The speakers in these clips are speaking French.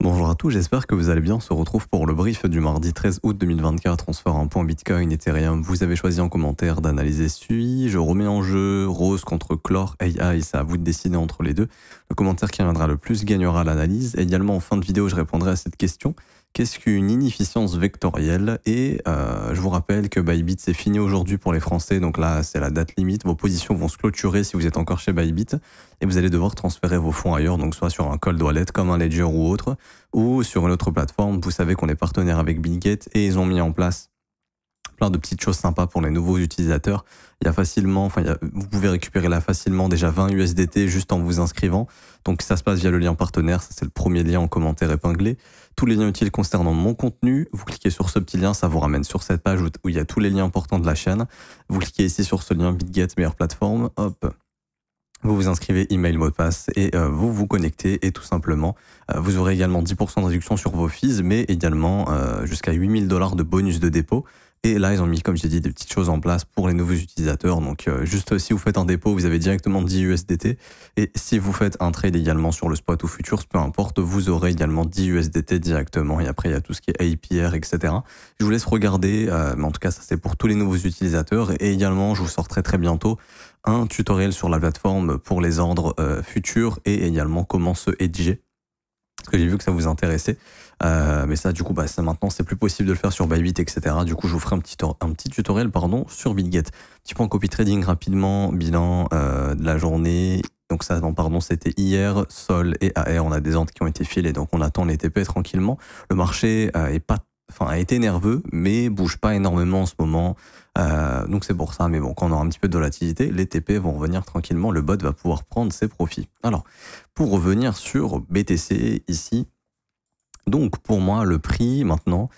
Bonjour à tous, j'espère que vous allez bien. On se retrouve pour le brief du mardi 13 août 2024. On se fera un point Bitcoin, Ethereum. Vous avez choisi en commentaire d'analyser SUI. Je remets en jeu Rose contre Clore AI. C'est à vous de décider entre les deux. Le commentaire qui reviendra le plus gagnera l'analyse. Également, en fin de vidéo, je répondrai à cette question. Qu'est-ce qu'une inefficience vectorielle? Et je vous rappelle que Bybit, c'est fini aujourd'hui pour les Français. Donc là, c'est la date limite. Vos positions vont se clôturer si vous êtes encore chez Bybit. Et vous allez devoir transférer vos fonds ailleurs, donc soit sur un cold wallet comme un Ledger ou autre, ou sur une autre plateforme. Vous savez qu'on est partenaire avec Bitget et ils ont mis en place plein de petites choses sympas pour les nouveaux utilisateurs. Il y a facilement, vous pouvez récupérer là facilement déjà 20 USDT juste en vous inscrivant. Donc ça se passe via le lien partenaire, ça c'est le premier lien en commentaire épinglé. Tous les liens utiles concernant mon contenu, vous cliquez sur ce petit lien, ça vous ramène sur cette page où il y a tous les liens importants de la chaîne. Vous cliquez ici sur ce lien Bitget, meilleure plateforme, hop. Vous vous inscrivez, email, mot de passe et vous vous connectez et tout simplement, vous aurez également 10% de réduction sur vos fees, mais également jusqu'à 8 000 $ de bonus de dépôt. Et là, ils ont mis, comme j'ai dit, des petites choses en place pour les nouveaux utilisateurs. Donc, juste si vous faites un dépôt, vous avez directement 10 USDT. Et si vous faites un trade également sur le spot ou futures, peu importe, vous aurez également 10 USDT directement. Et après, il y a tout ce qui est APR, etc. Je vous laisse regarder, mais en tout cas, ça c'est pour tous les nouveaux utilisateurs. Et également, je vous sors très très bientôt un tutoriel sur la plateforme pour les ordres futurs et également comment se hedger. Parce que j'ai vu que ça vous intéressait. Mais ça, du coup, ça, maintenant, c'est plus possible de le faire sur Bybit, etc. Du coup, je vous ferai un petit tutoriel sur Bitget. Petit point copy trading rapidement, bilan de la journée. Donc ça, c'était hier, Sol et AR. On a des ordres qui ont été filés, donc on attend les TP tranquillement. Le marché a été nerveux, mais bouge pas énormément en ce moment. Donc c'est pour ça, mais bon, quand on aura un petit peu de volatilité, les TP vont revenir tranquillement, le bot va pouvoir prendre ses profits. Alors, pour revenir sur BTC ici, donc pour moi, le prix maintenant,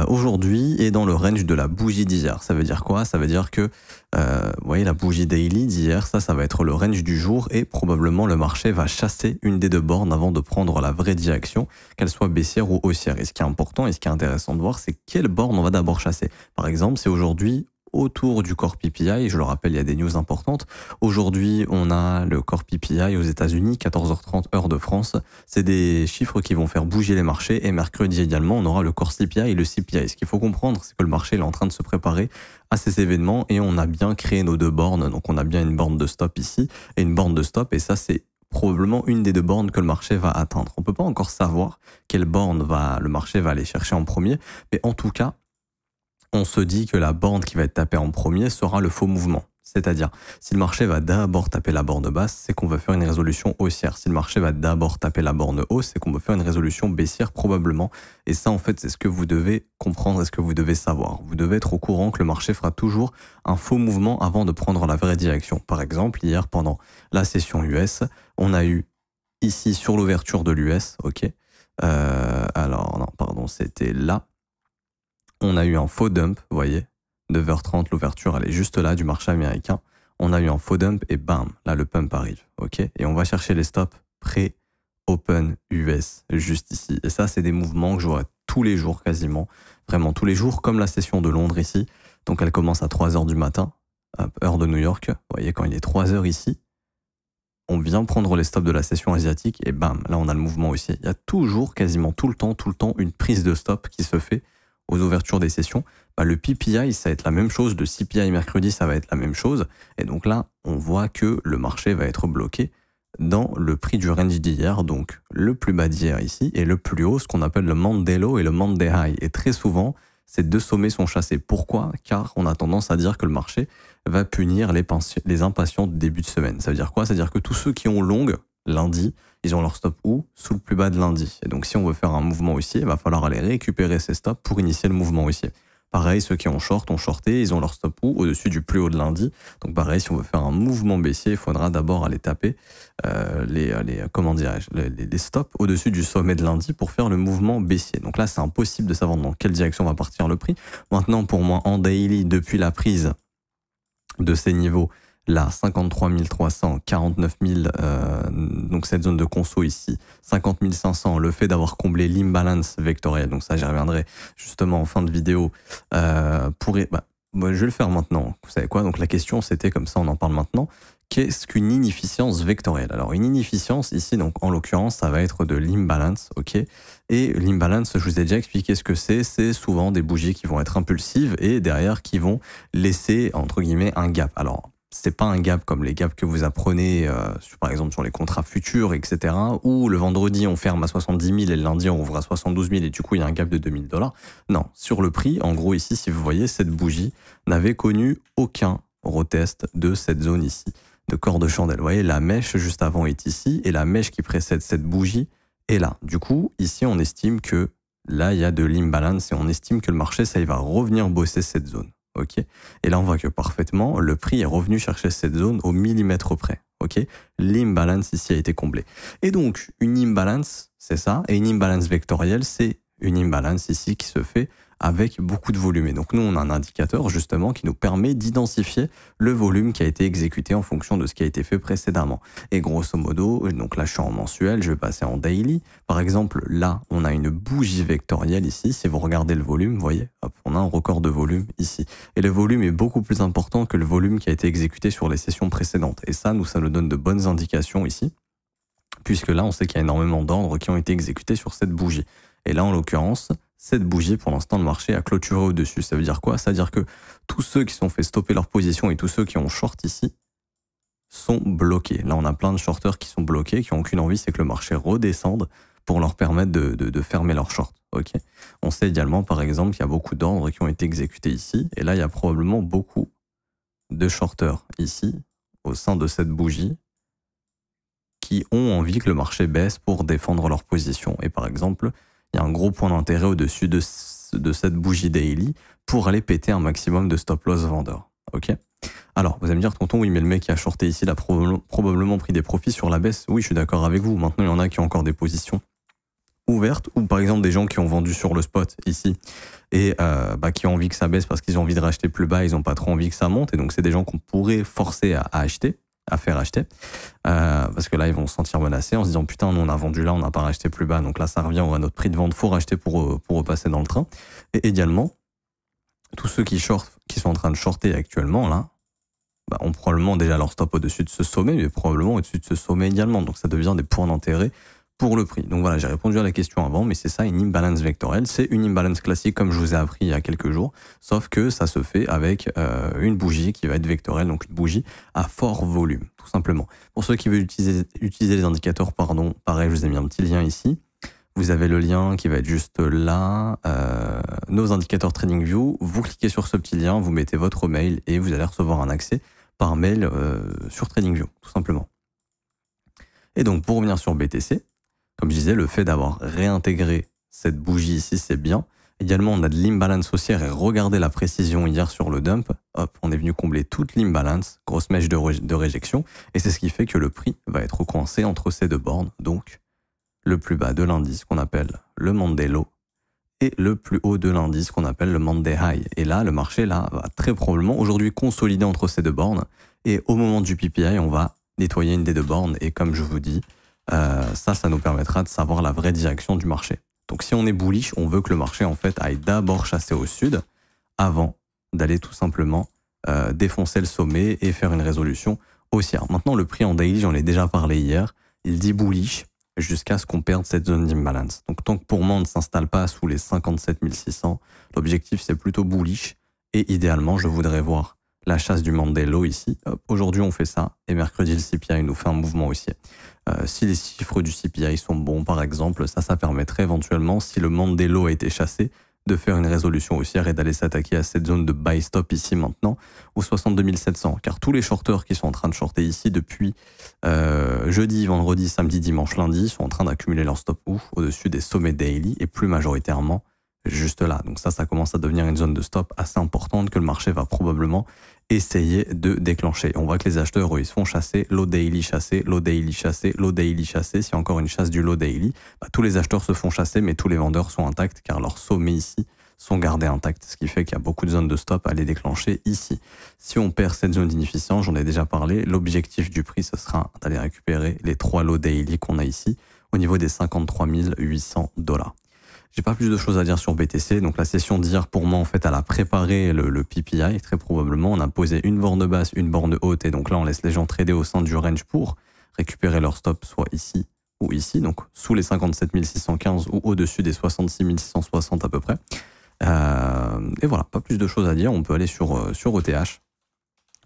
aujourd'hui, est dans le range de la bougie d'hier. Ça veut dire quoi? Ça veut dire que, vous voyez, la bougie daily d'hier, ça va être le range du jour et probablement le marché va chasser une des deux bornes avant de prendre la vraie direction, qu'elle soit baissière ou haussière. Et ce qui est important et ce qui est intéressant de voir, c'est quelle borne on va d'abord chasser. Par exemple, c'est aujourd'hui autour du Core PPI, je le rappelle, il y a des news importantes. Aujourd'hui, on a le Core PPI aux États-Unis, 14h30 heure de France. C'est des chiffres qui vont faire bouger les marchés. Et mercredi également, on aura le Core CPI et le CPI. Ce qu'il faut comprendre, c'est que le marché est en train de se préparer à ces événements et on a bien créé nos deux bornes. Donc, on a bien une borne de stop ici et une borne de stop. Et ça, c'est probablement une des deux bornes que le marché va atteindre. On peut pas encore savoir quelle borne le marché va aller chercher en premier, mais en tout cas, on se dit que la borne qui va être tapée en premier sera le faux mouvement. C'est-à-dire, si le marché va d'abord taper la borne basse, c'est qu'on va faire une résolution haussière. Si le marché va d'abord taper la borne hausse, c'est qu'on va faire une résolution baissière probablement. Et ça, en fait, c'est ce que vous devez comprendre et ce que vous devez savoir. Vous devez être au courant que le marché fera toujours un faux mouvement avant de prendre la vraie direction. Par exemple, hier, pendant la session US, on a eu ici sur l'ouverture de l'US, ok. C'était là. On a eu un faux dump, vous voyez, 9h30, l'ouverture, elle est juste là du marché américain. On a eu un faux dump et bam, là le pump arrive, ok. Et on va chercher les stops pré-open US, juste ici. Et ça, c'est des mouvements que je vois tous les jours quasiment, vraiment tous les jours, comme la session de Londres ici. Donc elle commence à 3h du matin, heure de New York. Vous voyez, quand il est 3h ici, on vient prendre les stops de la session asiatique et bam, là on a le mouvement aussi. Il y a toujours, quasiment tout le temps, une prise de stop qui se fait aux ouvertures des sessions. Le PPI, ça va être la même chose. Le CPI mercredi, ça va être la même chose. Et donc là, on voit que le marché va être bloqué dans le prix du range d'hier, donc le plus bas d'hier ici, et le plus haut, ce qu'on appelle le Monday Low et le Monday High. Et très souvent, ces deux sommets sont chassés. Pourquoi? Car on a tendance à dire que le marché va punir les impatients de début de semaine. Ça veut dire quoi? Ça veut dire que tous ceux qui ont long lundi, ils ont leur stop où? Sous le plus bas de lundi. Et donc si on veut faire un mouvement haussier, il va falloir aller récupérer ces stops pour initier le mouvement haussier. Pareil, ceux qui ont short ont shorté, ils ont leur stop où? Au-dessus du plus haut de lundi. Donc pareil, si on veut faire un mouvement baissier, il faudra d'abord aller taper les stops au-dessus du sommet de lundi pour faire le mouvement baissier. Donc là, c'est impossible de savoir dans quelle direction va partir le prix. Maintenant, pour moi, en daily, depuis la prise de ces niveaux, là, 53 300, 49 000, donc cette zone de conso ici, 50 500, le fait d'avoir comblé l'imbalance vectoriel, donc ça j'y reviendrai justement en fin de vidéo, je vais le faire maintenant. Vous savez quoi? Donc la question c'était comme ça, on en parle maintenant. Qu'est-ce qu'une inefficience vectorielle? Alors une inefficience ici, donc en l'occurrence, ça va être de l'imbalance, ok? Et l'imbalance, je vous ai déjà expliqué ce que c'est. C'est souvent des bougies qui vont être impulsives et derrière qui vont laisser entre guillemets un gap. Alors c'est pas un gap comme les gaps que vous apprenez, par exemple sur les contrats futurs, etc. Où le vendredi on ferme à 70 000 et le lundi on ouvre à 72 000 et du coup il y a un gap de 2 000 $. Non, sur le prix, en gros ici, si vous voyez, cette bougie n'avait connu aucun retest de cette zone ici de corps de chandelle. Vous voyez, la mèche juste avant est ici et la mèche qui précède cette bougie est là. Du coup, ici, on estime que là, il y a de l'imbalance et on estime que le marché, ça, il va revenir bosser cette zone. Ok. Et là, on voit que parfaitement, le prix est revenu chercher cette zone au millimètre près. Ok. L'imbalance ici a été comblé. Et donc, une imbalance, c'est ça. Et une imbalance vectorielle, c'est une imbalance ici qui se fait avec beaucoup de volume. Et donc nous, on a un indicateur justement qui nous permet d'identifier le volume qui a été exécuté en fonction de ce qui a été fait précédemment. Et grosso modo, donc là je suis en mensuel, je vais passer en daily. Par exemple, là, on a une bougie vectorielle ici. Si vous regardez le volume, vous voyez, hop, on a un record de volume ici. Et le volume est beaucoup plus important que le volume qui a été exécuté sur les sessions précédentes. Et ça nous donne de bonnes indications ici, puisque là, on sait qu'il y a énormément d'ordres qui ont été exécutés sur cette bougie. Et là, en l'occurrence, cette bougie, pour l'instant, le marché a clôturé au-dessus. Ça veut dire quoi? Ça veut dire que tous ceux qui sont fait stopper leur position et tous ceux qui ont short ici sont bloqués. Là, on a plein de shorters qui sont bloqués, qui n'ont aucune envie, c'est que le marché redescende pour leur permettre de fermer leur short. Okay. On sait également, par exemple, qu'il y a beaucoup d'ordres qui ont été exécutés ici. Et là, il y a probablement beaucoup de shorters ici, au sein de cette bougie, qui ont envie que le marché baisse pour défendre leur position. Et par exemple, il y a un gros point d'intérêt au-dessus de cette bougie daily pour aller péter un maximum de stop loss vendeurs. Ok. Alors, vous allez me dire, tonton, oui, mais le mec qui a shorté ici, il a probablement pris des profits sur la baisse. Oui, je suis d'accord avec vous. Maintenant, il y en a qui ont encore des positions ouvertes ou par exemple des gens qui ont vendu sur le spot ici et qui ont envie que ça baisse parce qu'ils ont envie de racheter plus bas, ils n'ont pas trop envie que ça monte. Et donc, c'est des gens qu'on pourrait forcer à acheter, à faire acheter, parce que là ils vont se sentir menacés en se disant putain nous on a vendu là, on n'a pas racheté plus bas, donc là ça revient à notre prix de vente, faut racheter pour repasser dans le train. Et également tous ceux qui sont en train de shorter actuellement là, ont probablement déjà leur stop au-dessus de ce sommet, mais probablement au-dessus de ce sommet également, donc ça devient des points d'intérêt pour le prix. Donc voilà, j'ai répondu à la question avant, mais c'est ça, une imbalance vectorielle. C'est une imbalance classique comme je vous ai appris il y a quelques jours, sauf que ça se fait avec une bougie qui va être vectorielle, donc une bougie à fort volume, tout simplement. Pour ceux qui veulent utiliser les indicateurs, pareil, je vous ai mis un petit lien ici. Vous avez le lien qui va être juste là, nos indicateurs TradingView. Vous cliquez sur ce petit lien, vous mettez votre mail et vous allez recevoir un accès par mail sur TradingView, tout simplement. Et donc, pour revenir sur BTC, comme je disais, le fait d'avoir réintégré cette bougie ici, c'est bien. Également, on a de l'imbalance haussière et regardez la précision hier sur le dump. Hop, on est venu combler toute l'imbalance, grosse mèche de réjection. Et c'est ce qui fait que le prix va être coincé entre ces deux bornes. Donc, le plus bas de l'indice qu'on appelle le Monday Low et le plus haut de l'indice qu'on appelle le Monday High. Et là, le marché là, va très probablement aujourd'hui consolider entre ces deux bornes. Et au moment du PPI, on va nettoyer une des deux bornes. Et comme je vous dis, ça nous permettra de savoir la vraie direction du marché. Donc si on est bullish, on veut que le marché en fait aille d'abord chasser au sud avant d'aller tout simplement défoncer le sommet et faire une résolution haussière. Maintenant le prix en daily, j'en ai déjà parlé hier, il dit bullish jusqu'à ce qu'on perde cette zone d'imbalance. Donc tant que pour moi on ne s'installe pas sous les 57 600, l'objectif c'est plutôt bullish et idéalement je voudrais voir la chasse du Monday Low ici. Aujourd'hui on fait ça et mercredi le CPI nous fait un mouvement haussier. Si les chiffres du CPI sont bons, par exemple, ça permettrait éventuellement, si le Monday Low a été chassé, de faire une résolution haussière et d'aller s'attaquer à cette zone de buy stop ici maintenant, au 62 700. Car tous les shorteurs qui sont en train de shorter ici depuis jeudi, vendredi, samedi, dimanche, lundi, sont en train d'accumuler leur stop au-dessus des sommets daily et plus majoritairement juste là. Donc ça commence à devenir une zone de stop assez importante que le marché va probablement essayer de déclencher. On voit que les acheteurs, eux, ils se font chasser, low daily chassé, low daily chassé, low daily chassé. S'il y a encore une chasse du low daily, tous les acheteurs se font chasser, mais tous les vendeurs sont intacts car leurs sommets ici sont gardés intacts, ce qui fait qu'il y a beaucoup de zones de stop à les déclencher ici. Si on perd cette zone d'inefficience, j'en ai déjà parlé, l'objectif du prix, ce sera d'aller récupérer les 3 low daily qu'on a ici au niveau des 53 800 $. J'ai pas plus de choses à dire sur BTC. Donc la session d'hier, pour moi, en fait, elle a préparé le PPI, très probablement. On a posé une borne basse, une borne haute, et donc là, on laisse les gens trader au sein du range pour récupérer leur stop, soit ici ou ici, donc sous les 57 615 ou au-dessus des 66 660 à peu près. Et voilà, pas plus de choses à dire. On peut aller sur ETH.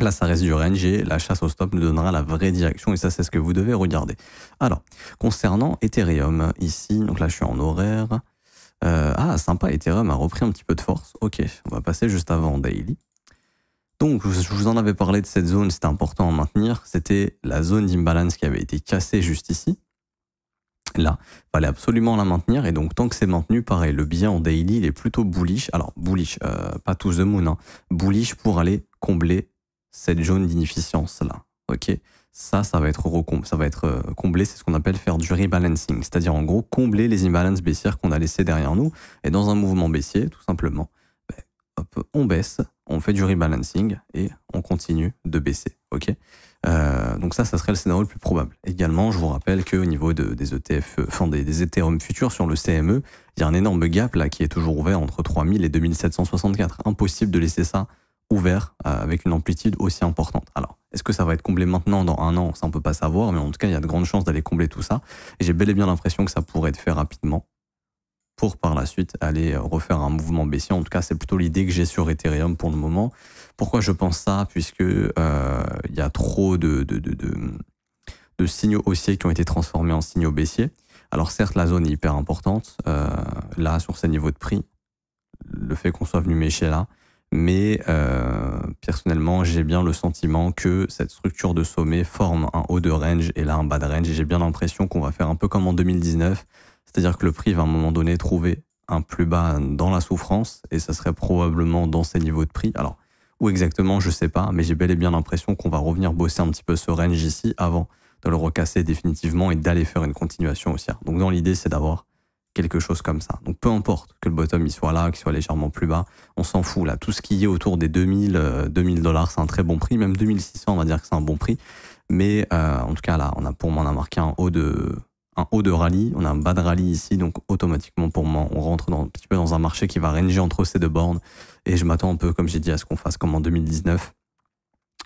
Là, ça reste du range et la chasse au stop nous donnera la vraie direction et ça, c'est ce que vous devez regarder. Alors, concernant Ethereum, ici, donc là, je suis en horaire. Sympa, Ethereum a repris un petit peu de force. Ok, on va passer juste avant en daily. Donc, je vous en avais parlé de cette zone, c'était important à maintenir. C'était la zone d'imbalance qui avait été cassée juste ici. Là, il fallait absolument la maintenir. Et donc, tant que c'est maintenu, pareil, le billet en daily, il est plutôt bullish. Alors, bullish, pas to the moon, hein. Bullish pour aller combler cette zone d'inefficience là. Ok, ça va être comblé, c'est ce qu'on appelle faire du rebalancing, c'est-à-dire en gros combler les imbalances baissières qu'on a laissées derrière nous. Et dans un mouvement baissier, tout simplement, on baisse, on fait du rebalancing et on continue de baisser. Ok, donc ça serait le scénario le plus probable. Également, je vous rappelle qu'au niveau des ETF, des Ethereum futurs sur le CME, il y a un énorme gap là qui est toujours ouvert entre 3000 et 2764. Impossible de laisser ça ouvert avec une amplitude aussi importante. Alors, est-ce que ça va être comblé maintenant, dans un an? Ça, on peut pas savoir, mais en tout cas, il y a de grandes chances d'aller combler tout ça. Et j'ai bel et bien l'impression que ça pourrait être fait rapidement pour par la suite aller refaire un mouvement baissier. En tout cas, c'est plutôt l'idée que j'ai sur Ethereum pour le moment. Pourquoi je pense ça? Puisque il y a trop de signaux haussiers qui ont été transformés en signaux baissiers. Alors certes, la zone est hyper importante, là, sur ces niveaux de prix, le fait qu'on soit venu mécher là, mais personnellement, j'ai bien le sentiment que cette structure de sommet forme un haut de range et là un bas de range, et j'ai bien l'impression qu'on va faire un peu comme en 2019, c'est-à-dire que le prix va à un moment donné trouver un plus bas dans la souffrance, et ça serait probablement dans ces niveaux de prix. Alors, où exactement, je sais pas, mais j'ai bel et bien l'impression qu'on va revenir bosser un petit peu ce range ici avant de le recasser définitivement et d'aller faire une continuation haussière. Donc dans l'idée, c'est d'avoir quelque chose comme ça. Donc peu importe que le bottom il soit là, qu'il soit légèrement plus bas, on s'en fout là. Tout ce qui est autour des 2000 $, c'est un très bon prix. Même 2600, on va dire que c'est un bon prix. Mais en tout cas là, on a marqué un haut de rallye, on a un bas de rallye ici, donc automatiquement pour moi, on rentre un petit peu dans un marché qui va ranger entre ces deux bornes. Et je m'attends un peu, comme j'ai dit, à ce qu'on fasse comme en 2019.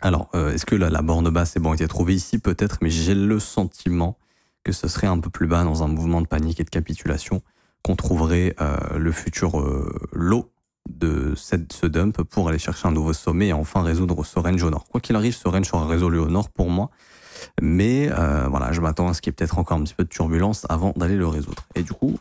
Alors, est-ce que la borne basse est bon été trouvée ici? Peut-être, mais j'ai le sentiment que ce serait un peu plus bas dans un mouvement de panique et de capitulation qu'on trouverait le futur lot de ce dump pour aller chercher un nouveau sommet et enfin résoudre ce range au nord. Quoi qu'il arrive, ce range sera résolu au nord pour moi, mais voilà, je m'attends à ce qu'il y ait peut-être encore un petit peu de turbulence avant d'aller le résoudre. Et du coup,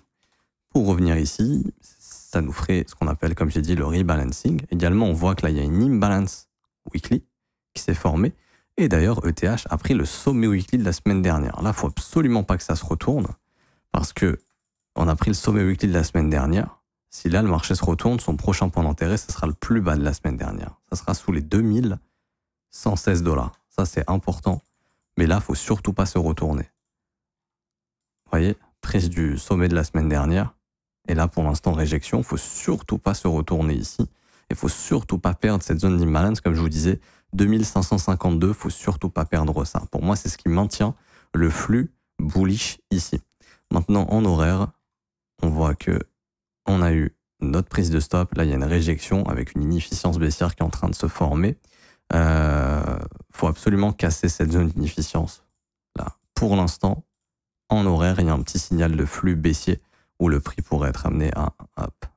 pour revenir ici, ça nous ferait ce qu'on appelle, comme j'ai dit, le rebalancing. Également, on voit que là, il y a une imbalance weekly qui s'est formée. Et d'ailleurs, ETH a pris le sommet weekly de la semaine dernière. Là, il ne faut absolument pas que ça se retourne, parce que on a pris le sommet weekly de la semaine dernière. Si là, le marché se retourne, son prochain point d'intérêt, ce sera le plus bas de la semaine dernière. Ça sera sous les 2116 $. Ça, c'est important. Mais là, il ne faut surtout pas se retourner. Vous voyez, prise du sommet de la semaine dernière. Et là, pour l'instant, réjection. Il ne faut surtout pas se retourner ici. Il ne faut surtout pas perdre cette zone d'imbalance, comme je vous disais. 2552, il ne faut surtout pas perdre ça. Pour moi, c'est ce qui maintient le flux bullish ici. Maintenant, en horaire, on voit que on a eu notre prise de stop. Là, il y a une réjection avec une inefficience baissière qui est en train de se former. Faut absolument casser cette zone d'inefficience. Là, pour l'instant, en horaire, il y a un petit signal de flux baissier où le prix pourrait être amené à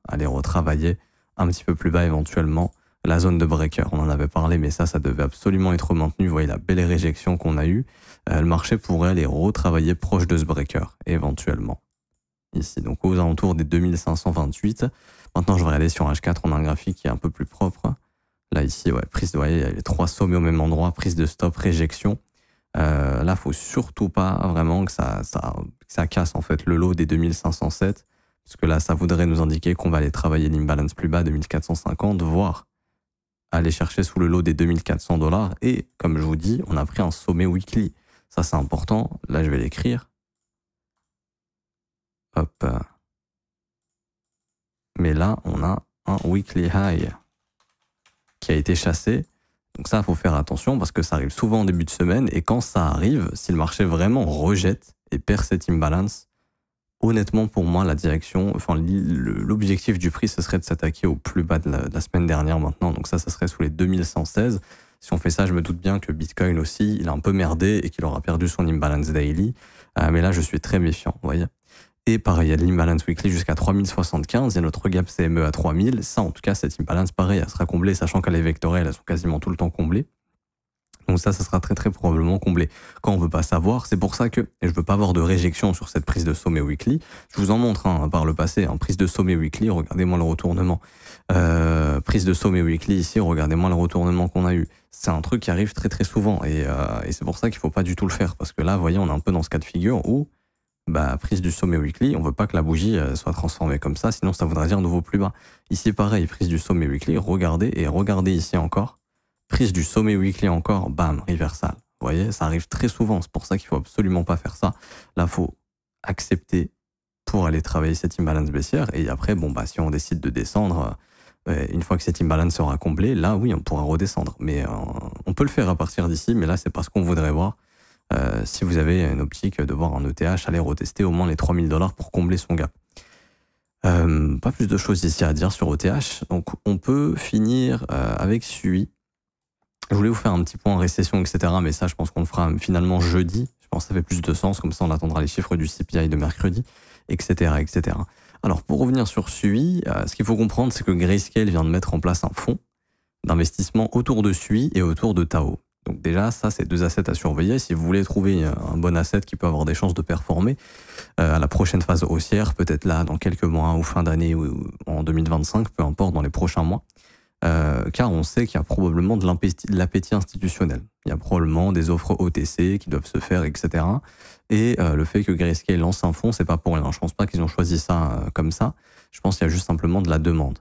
aller retravailler un petit peu plus bas éventuellement la zone de breaker. On en avait parlé, mais ça devait absolument être maintenu. Vous voyez la belle réjection qu'on a eue. Le marché pourrait aller retravailler proche de ce breaker, éventuellement. Ici, donc aux alentours des 2528. Maintenant, je vais aller sur H4, on a un graphique qui est un peu plus propre. Là, ici, ouais, prise de, vous voyez, il y a les trois sommets au même endroit, prise de stop, réjection. Là, il ne faut surtout pas vraiment que ça casse en fait le lot des 2507, parce que là, ça voudrait nous indiquer qu'on va aller travailler l'imbalance plus bas, 2450, voire aller chercher sous le lot des 2400 $. Et comme je vous dis, on a pris un sommet weekly. Ça, c'est important. Là, je vais l'écrire. Hop. Mais là, on a un weekly high qui a été chassé. Donc ça, il faut faire attention parce que ça arrive souvent en début de semaine. Et quand ça arrive, si le marché vraiment rejette et perd cette imbalance, honnêtement, pour moi, la direction, enfin, l'objectif du prix, ce serait de s'attaquer au plus bas de la semaine dernière maintenant. Donc ça serait sous les 2116. Si on fait ça, je me doute bien que Bitcoin aussi, il a un peu merdé et qu'il aura perdu son imbalance daily. Mais là, je suis très méfiant, vous voyez. Et pareil, il y a l'imbalance weekly jusqu'à 3075, il y a notre gap CME à 3000. Ça, en tout cas, cette imbalance, pareil, elle sera comblée, sachant qu'elle est vectorielle, elles sont quasiment tout le temps comblées. Donc ça sera très très probablement comblé. Quand on veut pas savoir, c'est pour ça que, et je veux pas avoir de réjection sur cette prise de sommet weekly, je vous en montre par le passé, prise de sommet weekly, regardez-moi le retournement. Prise de sommet weekly ici, regardez-moi le retournement qu'on a eu. C'est un truc qui arrive très très souvent et c'est pour ça qu'il faut pas du tout le faire, parce que là, vous voyez, on est un peu dans ce cas de figure où prise du sommet weekly, on veut pas que la bougie soit transformée comme ça, sinon ça voudrait dire nouveau plus bas. Ici pareil, prise du sommet weekly, regardez ici encore. Prise du sommet weekly encore, bam, reversal. Vous voyez, ça arrive très souvent. C'est pour ça qu'il faut absolument pas faire ça. Là, faut accepter pour aller travailler cette imbalance baissière. Et après, si on décide de descendre, une fois que cette imbalance sera comblée, là, oui, on pourra redescendre. Mais on peut le faire à partir d'ici, mais là, c'est pas ce qu'on voudrait voir. Si vous avez une optique de voir un ETH, aller retester au moins les 3000 $ pour combler son gap. Pas plus de choses ici à dire sur ETH. Donc, on peut finir avec SUI. Je voulais vous faire un petit point en récession, etc. Mais ça, je pense qu'on le fera finalement jeudi. Je pense que ça fait plus de sens. Comme ça, on attendra les chiffres du CPI de mercredi, etc., etc. Alors, pour revenir sur SUI, ce qu'il faut comprendre, c'est que Grayscale vient de mettre en place un fonds d'investissement autour de SUI et autour de Tao. Donc déjà, ça, c'est deux assets à surveiller. Si vous voulez trouver un bon asset qui peut avoir des chances de performer à la prochaine phase haussière, peut-être là, dans quelques mois, ou fin d'année, ou en 2025, peu importe, dans les prochains mois, car on sait qu'il y a probablement de l'appétit institutionnel. Il y a probablement des offres OTC qui doivent se faire, etc. Et le fait que Grayscale lance un fonds, c'est pas pour rien. Je pense pas qu'ils ont choisi ça comme ça. Je pense qu'il y a juste simplement de la demande.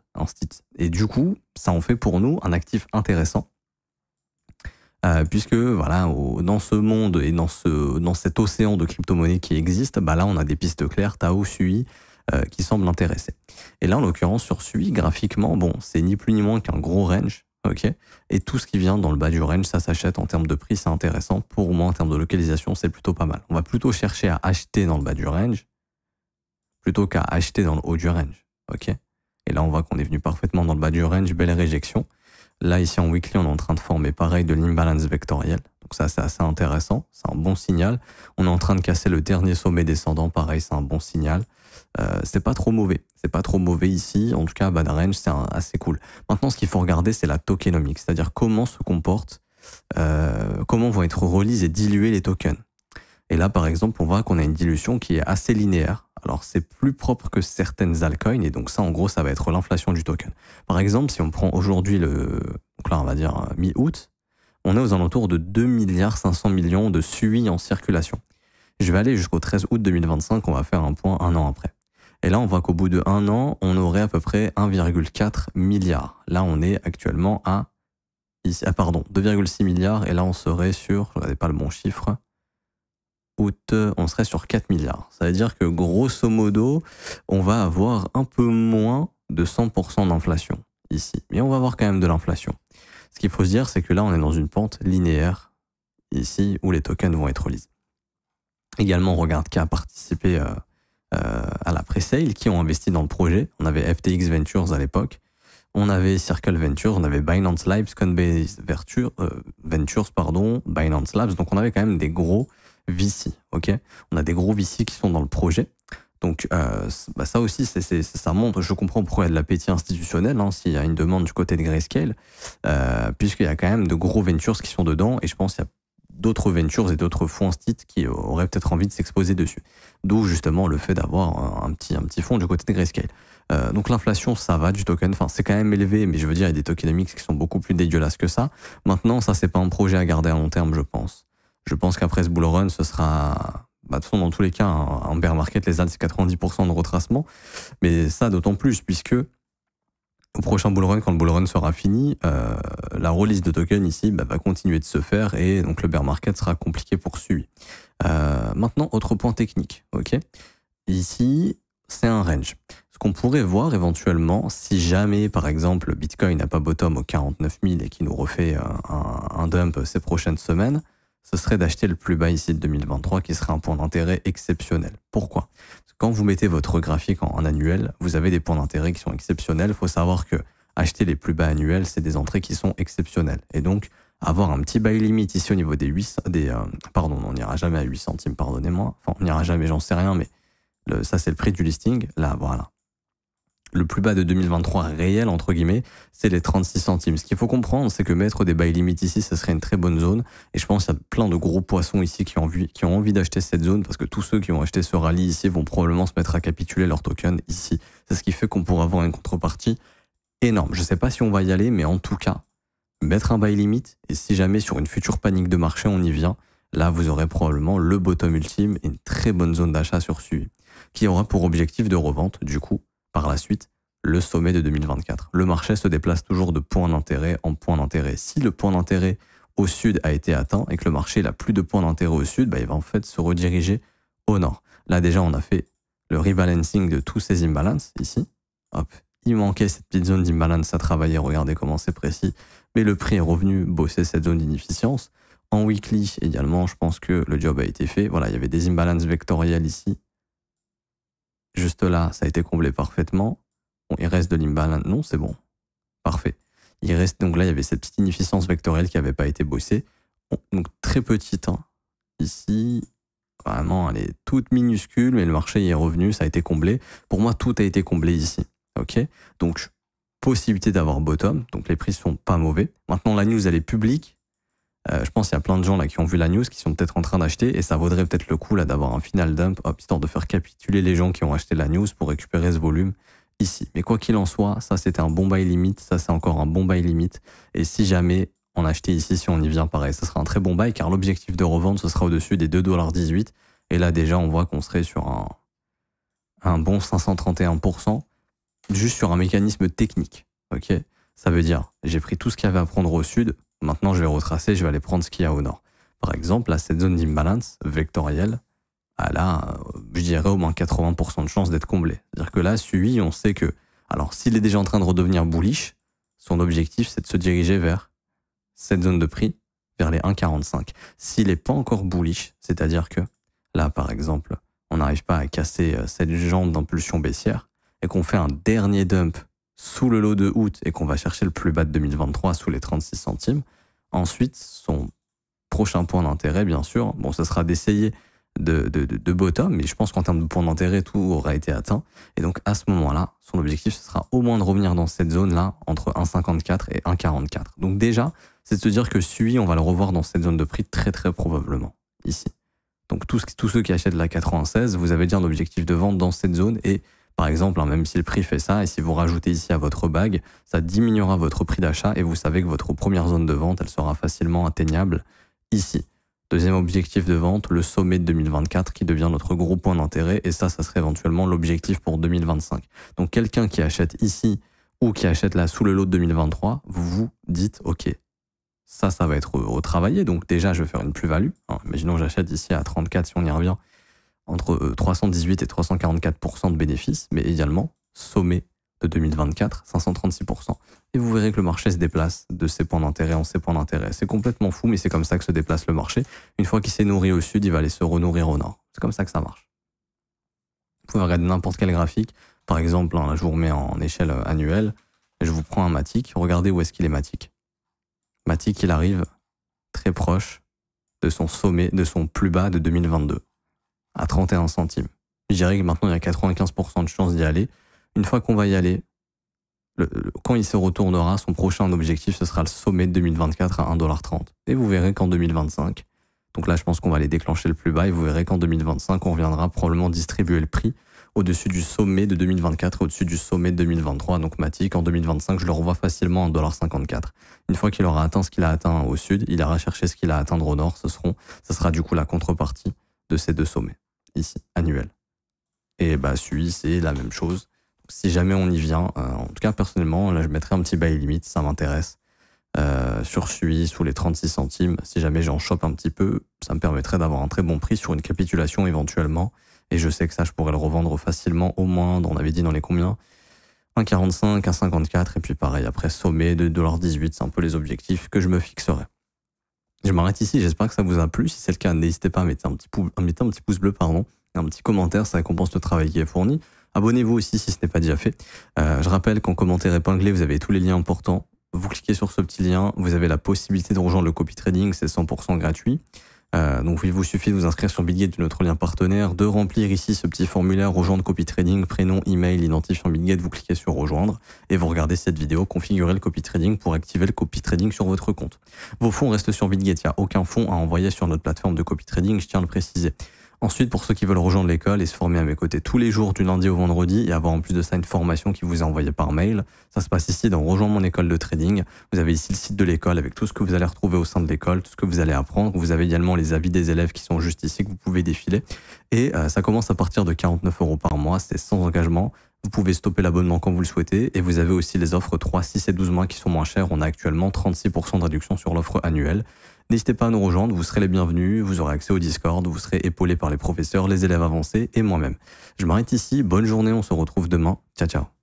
Et du coup, ça en fait pour nous un actif intéressant. Puisque voilà, dans ce monde et dans cet océan de crypto-monnaies qui existe, là on a des pistes claires, Tao, SUI, qui semblent intéresser. Et là en l'occurrence sur SUI, graphiquement, c'est ni plus ni moins qu'un gros range, ok. Et tout ce qui vient dans le bas du range, ça s'achète en termes de prix, c'est intéressant. Pour moi en termes de localisation, c'est plutôt pas mal. On va plutôt chercher à acheter dans le bas du range plutôt qu'à acheter dans le haut du range, ok. Et là on voit qu'on est venu parfaitement dans le bas du range, belle réjection. Là, ici, en weekly, on est en train de former pareil de l'imbalance vectorielle. Donc ça, c'est assez intéressant. C'est un bon signal. On est en train de casser le dernier sommet descendant. Pareil, c'est un bon signal. C'est pas trop mauvais. C'est pas trop mauvais ici. En tout cas, bas de range, c'est assez cool. Maintenant, ce qu'il faut regarder, c'est la tokenomics. C'est-à-dire comment se comportent, comment vont être release et dilués les tokens. Et là, par exemple, on voit qu'on a une dilution qui est assez linéaire. Alors, c'est plus propre que certaines altcoins, et donc ça, en gros, ça va être l'inflation du token. Par exemple, si on prend aujourd'hui donc là, on va dire mi-août, on est aux alentours de 2,5 milliards de SUI en circulation. Je vais aller jusqu'au 13 août 2025, on va faire un point un an après. Et là, on voit qu'au bout de un an, on aurait à peu près 1,4 milliard. Là, on est actuellement à 2,6 milliards, et là, on serait sur, je ne regardais pas le bon chiffre, août, on serait sur 4 milliards. Ça veut dire que grosso modo, on va avoir un peu moins de 100% d'inflation ici. Mais on va avoir quand même de l'inflation. Ce qu'il faut se dire, c'est que là, on est dans une pente linéaire ici où les tokens vont être released. Également, on regarde qui a participé à la pre-sale, qui ont investi dans le projet. On avait FTX Ventures à l'époque. On avait Circle Ventures, on avait Binance Labs, Coinbase Ventures, Binance Labs. Donc, on avait quand même des gros VC, ok. On a des gros VC qui sont dans le projet. Donc, ça aussi, ça montre, je comprends pourquoi il y a de l'appétit institutionnel, s'il y a une demande du côté de Grayscale, puisqu'il y a quand même de gros ventures qui sont dedans, et je pense qu'il y a d'autres ventures et d'autres fonds instit qui auraient peut-être envie de s'exposer dessus. D'où justement le fait d'avoir un petit fonds du côté de Grayscale. Donc l'inflation, ça va du token, enfin c'est quand même élevé, mais je veux dire, il y a des tokenomics qui sont beaucoup plus dégueulasses que ça. Maintenant, ça, c'est pas un projet à garder à long terme, je pense. Je pense qu'après ce bull run, ce sera... de toute façon, dans tous les cas, un bear market, les ALT, c'est 90% de retracement. Mais ça, d'autant plus, puisque au prochain bull run, quand le bull run sera fini, la release de tokens ici va continuer de se faire et donc le bear market sera compliqué pour SUI. Maintenant, autre point technique. Ok. Ici, c'est un range. Ce qu'on pourrait voir éventuellement, si jamais, par exemple, le Bitcoin n'a pas bottom au 49 000 et qu'il nous refait un dump ces prochaines semaines, ce serait d'acheter le plus bas ici de 2023 qui serait un point d'intérêt exceptionnel. Pourquoi ? Parce Quand vous mettez votre graphique en annuel, vous avez des points d'intérêt qui sont exceptionnels. Il faut savoir que acheter les plus bas annuels, c'est des entrées qui sont exceptionnelles. Et donc, avoir un petit buy limit ici au niveau pardon, on n'ira jamais à 8 centimes, pardonnez-moi. Enfin, on n'ira jamais, j'en sais rien, mais ça, c'est le prix du listing. Là, voilà. Le plus bas de 2023 réel, entre guillemets, c'est les 36 centimes. Ce qu'il faut comprendre, c'est que mettre des buy limits ici, ça serait une très bonne zone. Et je pense qu'il y a plein de gros poissons ici qui ont envie d'acheter cette zone, parce que tous ceux qui ont acheté ce rallye ici vont probablement se mettre à capituler leur token ici. C'est ce qui fait qu'on pourra avoir une contrepartie énorme. Je ne sais pas si on va y aller, mais en tout cas, mettre un buy limit, et si jamais sur une future panique de marché, on y vient, là, vous aurez probablement le bottom ultime et une très bonne zone d'achat sur suivi, qui aura pour objectif de revente, du coup, par la suite, le sommet de 2024. Le marché se déplace toujours de point d'intérêt en point d'intérêt. Si le point d'intérêt au sud a été atteint et que le marché n'a plus de point d'intérêt au sud, il va en fait se rediriger au nord. Là, déjà, on a fait le rebalancing de tous ces imbalances, ici. Hop, il manquait cette petite zone d'imbalance à travailler, regardez comment c'est précis. Mais le prix est revenu bosser cette zone d'inefficience. En weekly également, je pense que le job a été fait. Voilà, il y avait des imbalances vectorielles ici. Juste là, ça a été comblé parfaitement. Bon, il reste de l'imbalance. Non, c'est bon. Parfait. Il reste, donc là, il y avait cette petite inefficience vectorielle qui n'avait pas été bossée. Bon, donc très petite. Hein. Ici, vraiment, elle est toute minuscule, mais le marché y est revenu, ça a été comblé. Pour moi, tout a été comblé ici. OK ? Donc, possibilité d'avoir bottom. Donc, les prix sont pas mauvais. Maintenant, la news, elle est publique. Je pense qu'il y a plein de gens là qui ont vu la news, qui sont peut-être en train d'acheter, et ça vaudrait peut-être le coup là d'avoir un final dump, hop, histoire de faire capituler les gens qui ont acheté la news pour récupérer ce volume ici. Mais quoi qu'il en soit, ça c'était un bon buy limit, ça c'est encore un bon buy limit, et si jamais on achetait ici, si on y vient pareil, ça sera un très bon buy, car l'objectif de revente, ce sera au-dessus des 2,18$, et là déjà on voit qu'on serait sur un bon 531%, juste sur un mécanisme technique, ok ? Ça veut dire, j'ai pris tout ce qu'il y avait à prendre au sud, maintenant je vais retracer, je vais aller prendre ce qu'il y a au nord. Par exemple, là, cette zone d'imbalance vectorielle, elle a, je dirais, au moins 80% de chances d'être comblée. C'est-à-dire que là, suivi, on sait que, alors s'il est déjà en train de redevenir bullish, son objectif, c'est de se diriger vers cette zone de prix, vers les 1,45. S'il n'est pas encore bullish, c'est-à-dire que, là, par exemple, on n'arrive pas à casser cette jambe d'impulsion baissière, et qu'on fait un dernier dump sous le lot de août et qu'on va chercher le plus bas de 2023 sous les 36 centimes, ensuite, son prochain point d'intérêt, bien sûr, bon, ce sera d'essayer de bottom, mais je pense qu'en termes de point d'intérêt, tout aura été atteint. Et donc, à ce moment-là, son objectif, ce sera au moins de revenir dans cette zone-là, entre 1,54 et 1,44. Donc déjà, c'est de se dire que SUI, on va le revoir dans cette zone de prix très très probablement, ici. Donc tous ceux qui achètent la 96, vous avez déjà un objectif de vente dans cette zone et par exemple, hein, même si le prix fait ça, et si vous rajoutez ici à votre bague, ça diminuera votre prix d'achat et vous savez que votre première zone de vente, elle sera facilement atteignable ici. Deuxième objectif de vente, le sommet de 2024 qui devient notre gros point d'intérêt et ça serait éventuellement l'objectif pour 2025. Donc quelqu'un qui achète ici ou qui achète là sous le lot de 2023, vous vous dites ok, ça va être retravaillé. Donc déjà, je vais faire une plus-value. Hein, imaginons que j'achète ici à 34 si on y revient, entre 318 et 344% de bénéfices, mais également sommet de 2024, 536%. Et vous verrez que le marché se déplace de ses points d'intérêt en ses points d'intérêt. C'est complètement fou, mais c'est comme ça que se déplace le marché. Une fois qu'il s'est nourri au sud, il va aller se renourrir au nord. C'est comme ça que ça marche. Vous pouvez regarder n'importe quel graphique. Par exemple, là, je vous remets en échelle annuelle. Et je vous prends un Matic. Regardez où est-ce qu'il est Matic. Matic, il arrive très proche de son sommet, de son plus bas de 2022. À 31 centimes. Je dirais que maintenant, il y a 95% de chances d'y aller. Une fois qu'on va y aller, quand il se retournera, son prochain objectif, ce sera le sommet de 2024 à 1,30$. Et vous verrez qu'en 2025, donc là, je pense qu'on va aller déclencher le plus bas, et vous verrez qu'en 2025, on reviendra probablement distribuer le prix au-dessus du sommet de 2024 et au-dessus du sommet de 2023. Donc Matic, en 2025, je le revois facilement à 1,54$. Une fois qu'il aura atteint ce qu'il a atteint au sud, il ira chercher ce qu'il a atteint au nord. Ça sera du coup la contrepartie de ces deux sommets. Ici, annuel. Et SUI, c'est la même chose. Donc, si jamais on y vient, en tout cas personnellement, là je mettrai un petit buy limit, ça m'intéresse. Sur SUI, sous les 36 centimes, si jamais j'en chope un petit peu, ça me permettrait d'avoir un très bon prix sur une capitulation éventuellement. Et je sais que ça, je pourrais le revendre facilement au moins, on avait dit dans les combien 1,45, 1,54, et puis pareil, après sommet de 2,18$, c'est un peu les objectifs que je me fixerai. Je m'arrête ici, j'espère que ça vous a plu. Si c'est le cas, n'hésitez pas à mettre un petit pouce bleu, un petit commentaire, ça récompense le travail qui est fourni. Abonnez-vous aussi si ce n'est pas déjà fait. Je rappelle qu'en commentaire épinglé, vous avez tous les liens importants. Vous cliquez sur ce petit lien, vous avez la possibilité de rejoindre le copy trading, c'est 100% gratuit. Donc il vous suffit de vous inscrire sur Bitget, notre lien partenaire, de remplir ici ce petit formulaire rejoindre copy trading, prénom, email, identifiant Bitget, vous cliquez sur rejoindre et vous regardez cette vidéo, configurer le copy trading pour activer le copy trading sur votre compte. Vos fonds restent sur Bitget, il n'y a aucun fonds à envoyer sur notre plateforme de copy trading, je tiens à le préciser. Ensuite, pour ceux qui veulent rejoindre l'école et se former à mes côtés tous les jours du lundi au vendredi et avoir en plus de ça une formation qui vous est envoyée par mail, ça se passe ici dans Rejoindre mon école de trading. Vous avez ici le site de l'école avec tout ce que vous allez retrouver au sein de l'école, tout ce que vous allez apprendre. Vous avez également les avis des élèves qui sont juste ici que vous pouvez défiler. Et ça commence à partir de 49 € par mois, c'est sans engagement. Vous pouvez stopper l'abonnement quand vous le souhaitez et vous avez aussi les offres 3, 6 et 12 mois qui sont moins chères. On a actuellement 36% de réduction sur l'offre annuelle. N'hésitez pas à nous rejoindre, vous serez les bienvenus, vous aurez accès au Discord, vous serez épaulés par les professeurs, les élèves avancés et moi-même. Je m'arrête ici, bonne journée, on se retrouve demain. Ciao ciao.